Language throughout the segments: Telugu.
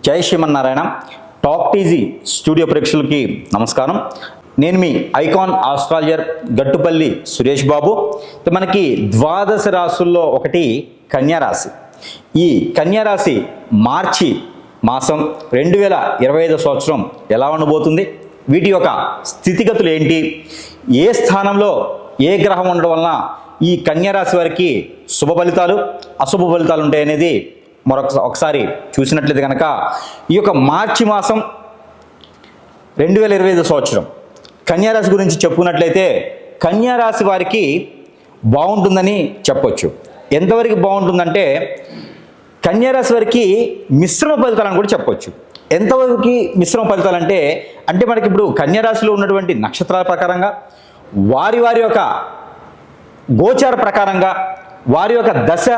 జై శ్రీమన్నారాయణ. టాప్ టీజీ స్టూడియో ప్రేక్షకులకి నమస్కారం. నేను మీ ఐకాన్ ఆస్ట్రాలజర్ గట్టుపల్లి సురేష్ బాబు. మనకి ద్వాదశ రాశుల్లో ఒకటి కన్యారాశి. ఈ కన్యారాశి మార్చి మాసం 2025 సంవత్సరం ఎలా ఉండబోతుంది, వీటి యొక్క స్థితిగతులు ఏంటి, ఏ స్థానంలో ఏ గ్రహం ఉండడం వలన ఈ కన్యారాశి వారికి శుభ ఫలితాలు అశుభ ఫలితాలు ఉంటాయనేది ఒకసారి చూసినట్లయితే కనుక ఈ యొక్క మార్చి మాసం 2025 సంవత్సరం కన్యారాశి గురించి చెప్పుకున్నట్లయితే కన్యారాశి వారికి బాగుంటుందని చెప్పొచ్చు. ఎంతవరకు బాగుంటుందంటే కన్యారాశి వారికి మిశ్రమ ఫలితాలని కూడా చెప్పొచ్చు. ఎంతవరకు మిశ్రమ ఫలితాలు అంటే మనకి ఇప్పుడు కన్యారాశిలో ఉన్నటువంటి నక్షత్రాల ప్రకారంగా వారి యొక్క గోచార ప్రకారంగా వారి యొక్క దశ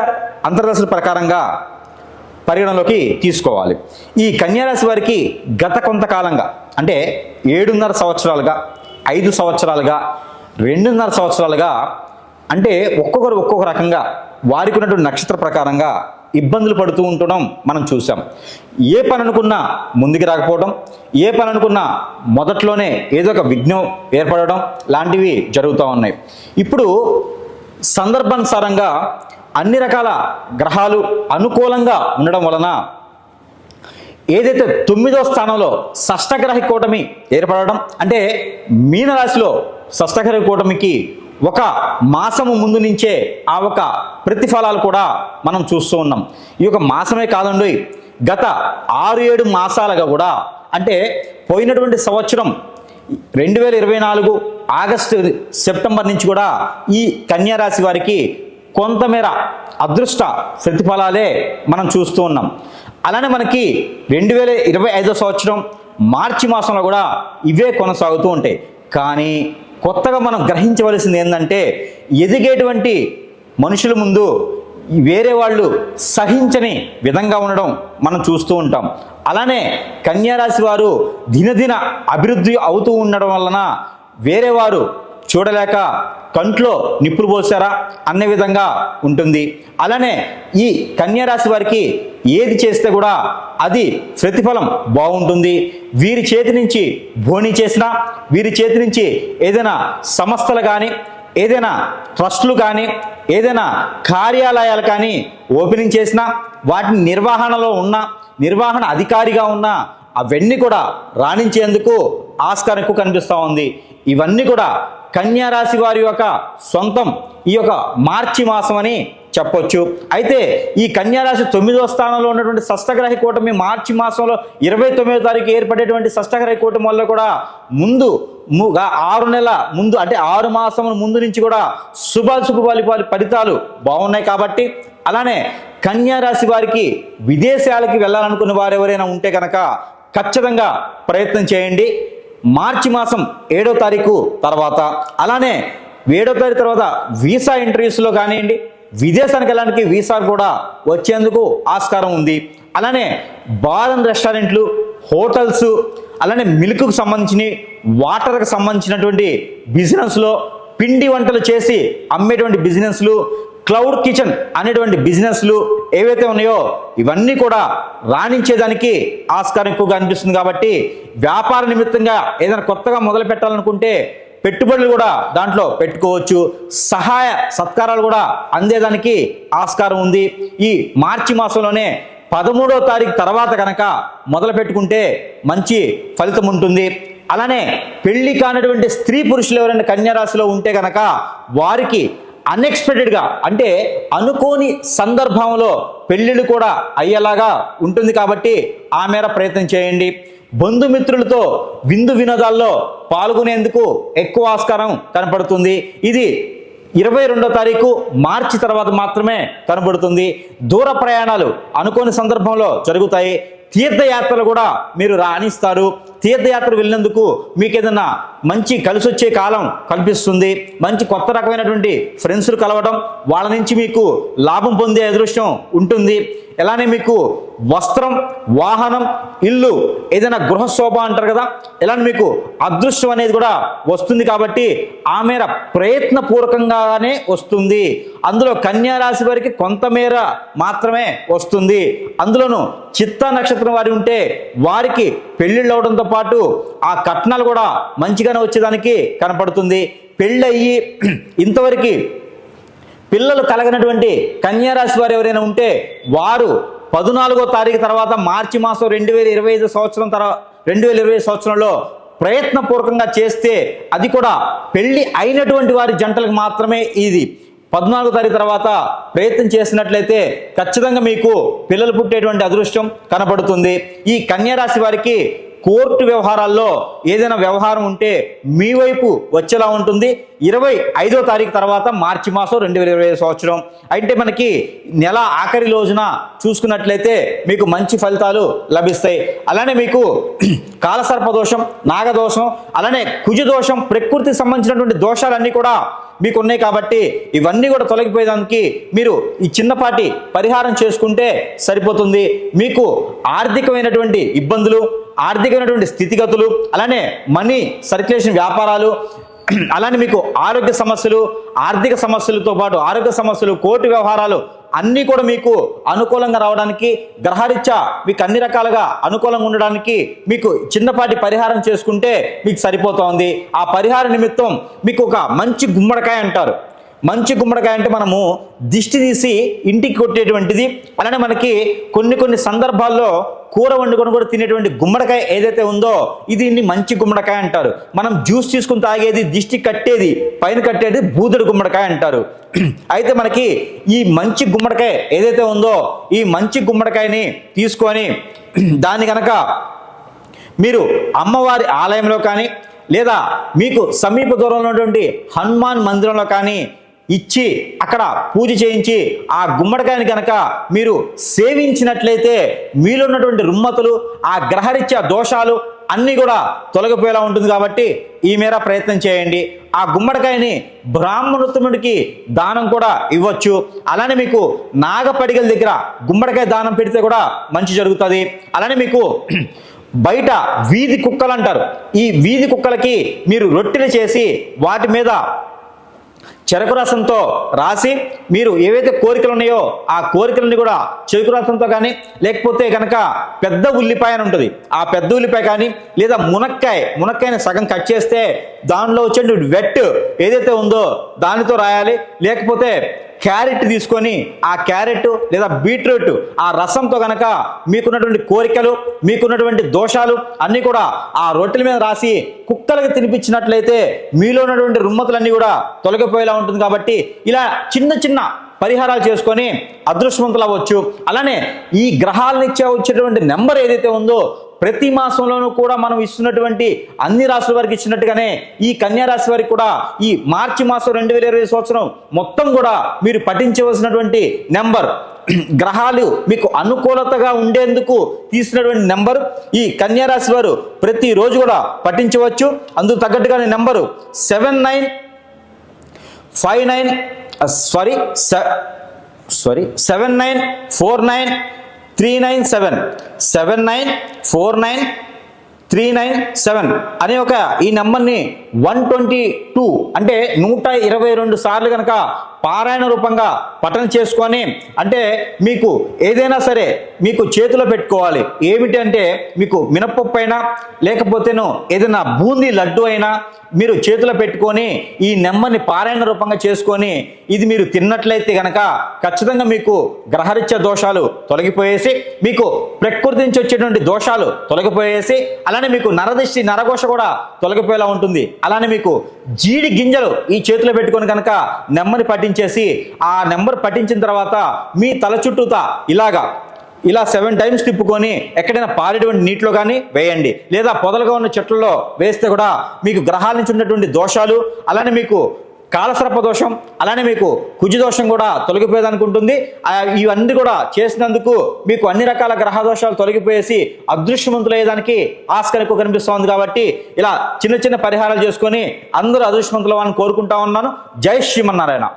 అంతర్దశల ప్రకారంగా పరిగణలోకి తీసుకోవాలి. ఈ కన్యారాశి వారికి గత కొంతకాలంగా అంటే 7.5 సంవత్సరాలుగా 5 సంవత్సరాలుగా 2.5 సంవత్సరాలుగా అంటే ఒక్కొక్కరు ఒక్కొక్క రకంగా వారికి ఉన్నటువంటి నక్షత్ర ప్రకారంగా ఇబ్బందులు పడుతూ ఉండడం మనం చూసాం. ఏ పని అనుకున్నా ముందుకు రాకపోవడం, ఏ పని అనుకున్నా మొదట్లోనే ఏదో ఒక విఘ్నం ఏర్పడడం లాంటివి జరుగుతూ ఉన్నాయి. ఇప్పుడు సందర్భానుసారంగా అన్ని రకాల గ్రహాలు అనుకూలంగా ఉండడం వలన ఏదైతే 9వ స్థానంలో షష్టగ్రహ కూటమి ఏర్పడడం, అంటే మీనరాశిలో షష్టగ్రహ కూటమికి ఒక మాసము ముందు నుంచే ఆ ఒక ప్రతిఫలాలు కూడా మనం చూస్తూ ఉన్నాం. ఈ యొక్క మాసమే కాదండి, గత 6-7 మాసాలుగా కూడా అంటే పోయినటువంటి సంవత్సరం 2024 ఆగస్టు సెప్టెంబర్ నుంచి కూడా ఈ కన్యారాశి వారికి కొంతమేర అదృష్ట ప్రతిఫలాలే మనం చూస్తూ ఉన్నాం. అలానే మనకి 2025 సంవత్సరం మార్చి మాసంలో కూడా ఇవే కొనసాగుతూ ఉంటాయి. కానీ కొత్తగా మనం గ్రహించవలసింది ఏంటంటే ఎదిగేటువంటి మనుషుల ముందు వేరే వాళ్ళు సహించని విధంగా ఉండడం మనం చూస్తూ ఉంటాం. అలానే కన్యారాశి వారు దినదిన అభివృద్ధి అవుతూ ఉండడం వలన వేరే వారు చూడలేక కంట్లో నిప్పులు పోసారా అనే విధంగా ఉంటుంది. అలానే ఈ కన్యారాశి వారికి ఏది చేస్తే కూడా అది ప్రతిఫలం బాగుంటుంది. వీరి చేతి నుంచి బోణి చేసినా, వీరి చేతి నుంచి ఏదైనా సంస్థలు కానీ ఏదైనా ట్రస్టులు కానీ ఏదైనా కార్యాలయాలు కానీ ఓపెనింగ్ చేసినా, వాటిని నిర్వహణలో ఉన్న నిర్వహణ అధికారిగా ఉన్న అవన్నీ కూడా రాణించేందుకు ఆస్కారం ఎక్కువ కనిపిస్తూ ఉంది. ఇవన్నీ కూడా కన్యారాశి వారి యొక్క సొంతం ఈ యొక్క మార్చి మాసం అని చెప్పొచ్చు. అయితే ఈ కన్యారాశి 9వ స్థానంలో ఉన్నటువంటి షష్టగ్రహ కూటమి మార్చి మాసంలో 29వ తారీఖు ఏర్పడేటువంటి షష్టగ్రహ కూటమి వల్ల కూడా ముందు 6 నెలల ముందు అంటే 6 మాసముల ముందు నుంచి కూడా శుభ ఫలితాలు బాగున్నాయి. కాబట్టి అలానే కన్యారాశి వారికి విదేశాలకి వెళ్ళాలనుకున్న వారు ఎవరైనా ఉంటే కనుక ఖచ్చితంగా ప్రయత్నం చేయండి. మార్చి మాసం 7వ తారీఖు తర్వాత, అలానే 7వ తారీఖు తర్వాత వీసా ఇంటర్వ్యూస్లో కానివ్వండి, విదేశానికి వెళ్ళడానికి వీసా కూడా వచ్చేందుకు ఆస్కారం ఉంది. అలానే బార్ అండ్ రెస్టారెంట్లు, హోటల్స్, అలానే మిల్క్కు సంబంధించిన వాటర్కి సంబంధించినటువంటి బిజినెస్లో పిండి వంటలు చేసి అమ్మేటువంటి బిజినెస్లు, క్లౌడ్ కిచెన్ అనేటువంటి బిజినెస్లు ఏవైతే ఉన్నాయో ఇవన్నీ కూడా రాణించేదానికి ఆస్కారం ఎక్కువగా అనిపిస్తుంది. కాబట్టి వ్యాపార నిమిత్తంగా ఏదైనా కొత్తగా మొదలు పెట్టాలనుకుంటే పెట్టుబడులు కూడా దాంట్లో పెట్టుకోవచ్చు. సహాయ సత్కారాలు కూడా అందేదానికి ఆస్కారం ఉంది. ఈ మార్చి మాసంలోనే 13వ తారీఖు తర్వాత కనుక మొదలు పెట్టుకుంటే మంచి ఫలితం ఉంటుంది. అలానే పెళ్లి కానటువంటి స్త్రీ పురుషులు ఎవరైనా కన్యారాశిలో ఉంటే కనుక వారికి అన్ఎక్స్పెక్టెడ్గా అంటే అనుకోని సందర్భంలో పెళ్ళిళ్ళు కూడా అయ్యేలాగా ఉంటుంది. కాబట్టి ఆ మేర ప్రయత్నం చేయండి. బంధుమిత్రులతో విందు వినోదాల్లో పాల్గొనేందుకు ఎక్కువ ఆస్కారం కనపడుతుంది. ఇది 22వ తారీఖు మార్చి తర్వాత మాత్రమే కనబడుతుంది. దూర ప్రయాణాలు అనుకోని సందర్భంలో జరుగుతాయి. తీర్థయాత్రలు కూడా మీరు రాణిస్తారు. తీర్థయాత్ర వెళ్ళినందుకు మీకు ఏదైనా మంచి కలిసి వచ్చే కాలం కల్పిస్తుంది. మంచి కొత్త రకమైనటువంటి ఫ్రెండ్స్లు కలవడం, వాళ్ళ నుంచి మీకు లాభం పొందే అదృష్టం ఉంటుంది. ఇలానే మీకు వస్త్రం, వాహనం, ఇల్లు, ఏదైనా గృహశోభ అంటారు కదా, ఇలానే మీకు అదృష్టం అనేది కూడా వస్తుంది. కాబట్టి ఆ మేర ప్రయత్నపూర్వకంగానే వస్తుంది. అందులో కన్యా రాశి వారికి కొంతమేర మాత్రమే వస్తుంది. అందులోనూ చిత్తా నక్షత్రం వారి ఉంటే వారికి పెళ్లిళ్ళు అవడంతో పాటు ఆ కట్నాలు కూడా మంచిగానే వచ్చేదానికి కనపడుతుంది. పెళ్ళయ్యి ఇంతవరకు పిల్లలు కలగనటువంటి కన్యా రాశి వారు ఎవరైనా ఉంటే వారు 14వ తారీఖు తర్వాత మార్చి మాసం 2025 సంవత్సరం తర్వాత 2020 సంవత్సరంలో ప్రయత్నపూర్వకంగా చేస్తే, అది కూడా పెళ్లి అయినటువంటి వారి జంటలకు మాత్రమే ఇది. 14వ తారీఖు తర్వాత ప్రయత్నం చేసినట్లయితే ఖచ్చితంగా మీకు పిల్లలు పుట్టేటువంటి అదృష్టం కనపడుతుంది. ఈ కన్యా రాశి వారికి కోర్టు వ్యవహారాల్లో ఏదైనా వ్యవహారం ఉంటే మీ వైపు వచ్చేలా ఉంటుంది. 25వ తారీఖు తర్వాత మార్చి మాసం 2020 సంవత్సరం అంటే మనకి నెల ఆఖరి రోజున చూసుకున్నట్లయితే మీకు మంచి ఫలితాలు లభిస్తాయి. అలానే మీకు కాలసర్పదోషం, నాగదోషం, అలానే కుజదోషం, ప్రకృతికి సంబంధించినటువంటి దోషాలన్నీ కూడా మీకు ఉన్నాయి. కాబట్టి ఇవన్నీ కూడా తొలగిపోయేదానికి మీరు ఈ చిన్నపాటి పరిహారం చేసుకుంటే సరిపోతుంది. మీకు ఆర్థికమైనటువంటి ఇబ్బందులు, ఆర్థికమైనటువంటి స్థితిగతులు, అలానే మనీ సర్క్యులేషన్ వ్యాపారాలు, అలానే మీకు ఆరోగ్య సమస్యలు, ఆర్థిక సమస్యలతో పాటు ఆరోగ్య సమస్యలు, కోర్టు వ్యవహారాలు అన్నీ కూడా మీకు అనుకూలంగా రావడానికి, గ్రహరీత్యా మీకు అన్ని రకాలుగా అనుకూలంగా ఉండడానికి మీకు చిన్నపాటి పరిహారం చేసుకుంటే మీకు సరిపోతుంది. ఆ పరిహార నిమిత్తం మీకు ఒక మంచి గుమ్మడికాయ అంటారు. మంచి గుమ్మడికాయ అంటే మనము దిష్టి తీసి ఇంటికి కొట్టేటువంటిది. అలానే మనకి కొన్ని సందర్భాల్లో కూర వండుకొని కూడా తినేటువంటి గుమ్మడికాయ ఏదైతే ఉందో ఇది మంచి గుమ్మడికాయ అంటారు. మనం జ్యూస్ తీసుకుని తాగేది, దిష్టి కట్టేది, పైన కట్టేది బూదెడు గుమ్మడికాయ అంటారు. అయితే మనకి ఈ మంచి గుమ్మడికాయ ఏదైతే ఉందో ఈ మంచి గుమ్మడికాయని తీసుకొని దాన్ని కనుక మీరు అమ్మవారి ఆలయంలో కానీ లేదా మీకు సమీప దూరంలో ఉన్నటువంటి హనుమాన్ మందిరంలో కానీ ఇచ్చి అక్కడ పూజ చేయించి ఆ గుమ్మడికాయని కనుక మీరు సేవించినట్లయితే మీలో ఉన్నటువంటి రుమ్మతులు, ఆ గ్రహరీత్యా దోషాలు అన్నీ కూడా తొలగిపోయేలా ఉంటుంది. కాబట్టి ఈ మేర ప్రయత్నం చేయండి. ఆ గుమ్మడికాయని బ్రాహ్మణోత్తముడికి దానం కూడా ఇవ్వచ్చు. అలానే మీకు నాగపడిగల దగ్గర గుమ్మడికాయ దానం పెడితే కూడా మంచి జరుగుతుంది. అలానే మీకు బయట వీధి కుక్కలు అంటారు. ఈ వీధి కుక్కలకి మీరు రొట్టెలు చేసి వాటి మీద చెరకు రసంతో రాసి మీరు ఏవైతే కోరికలు ఉన్నాయో ఆ కోరికలని కూడా చెరుకు రసంతో కానీ లేకపోతే కనుక పెద్ద ఉల్లిపాయ అని ఉంటుంది, ఆ పెద్ద ఉల్లిపాయ కానీ లేదా మునక్కాయని సగం కట్ చేస్తే దానిలో వచ్చే వెట్ ఏదైతే ఉందో దానితో రాయాలి. లేకపోతే క్యారెట్ తీసుకొని ఆ క్యారెట్ లేదా బీట్రూట్ ఆ రసంతో కనుక మీకున్నటువంటి కోరికలు, మీకున్నటువంటి దోషాలు అన్నీ కూడా ఆ రొట్టెల మీద రాసి కుక్కలకు తినిపించినట్లయితే మీలో ఉన్నటువంటి రుమ్మతులన్నీ కూడా తొలగిపోయేలా ఉంటుంది. కాబట్టి ఇలా చిన్న పరిహారాలు చేసుకొని అదృష్టవంతులు అవ్వచ్చు. అలానే ఈ గ్రహాలనిచ్చే వచ్చేటువంటి నెంబర్ ఏదైతే ఉందో ప్రతి మాసంలోనూ కూడా మనం ఇస్తున్నటువంటి అన్ని రాశుల వారికి ఇచ్చినట్టుగానే ఈ కన్యా రాశి వారికి కూడా ఈ మార్చి మాసం 2020 సంవత్సరం మొత్తం కూడా మీరు పఠించవలసినటువంటి నెంబర్, గ్రహాలు మీకు అనుకూలతగా ఉండేందుకు తీసినటువంటి నెంబర్ ఈ కన్యా రాశి వారు ప్రతిరోజు కూడా పఠించవచ్చు. అందుకు తగ్గట్టుగానే నెంబరు 7949393947 అనే ఒక ఈ నెంబర్ని 122 అంటే 122 సార్లు కనుక పారాయణ రూపంగా పఠనం చేసుకొని అంటే మీకు ఏదైనా సరే మీకు చేతిలో పెట్టుకోవాలి. ఏమిటి అంటే మీకు మినపప్పు అయినా లేకపోతేనో ఏదైనా బూందీ లడ్డు అయినా మీరు చేతిలో పెట్టుకొని ఈ నెంబర్ని పారాయణ రూపంగా చేసుకొని ఇది మీరు తిన్నట్లయితే కనుక ఖచ్చితంగా మీకు గ్రహరీత్యా దోషాలు తొలగిపోయేసి మీకు ప్రకృతి నుంచి వచ్చేటువంటి దోషాలు తొలగిపోయేసి అలానే మీకు నరదిష్టి నరఘోష కూడా తొలగిపోయేలా ఉంటుంది. అలానే మీకు జీడి గింజలు ఈ చేతిలో పెట్టుకొని కనుక నెంబర్ని పఠించేసి ఆ నెంబర్ పఠించిన తర్వాత మీ తల చుట్టూతా ఇలా 7 టైమ్స్ తిప్పుకొని ఎక్కడైనా పారేటువంటి నీటిలో కానీ వేయండి. లేదా పొదలుగా ఉన్న చెట్లలో వేస్తే కూడా మీకు గ్రహాల నుంచి ఉన్నటువంటి దోషాలు అలానే మీకు కాలసర్ప దోషం అలానే మీకు కుజదోషం కూడా తొలగిపోయేదానికి ఉంటుంది. ఇవన్నీ కూడా చేసినందుకు మీకు అన్ని రకాల గ్రహ దోషాలు తొలగిపోయేసి అదృష్టవంతులయ్యేదానికి ఆస్కారం ఎక్కువ కనిపిస్తోంది. కాబట్టి ఇలా చిన్న పరిహారాలు చేసుకొని అందరూ అదృష్టవంతులు అని కోరుకుంటా ఉన్నాను. జై శ్రీమన్నారాయణ.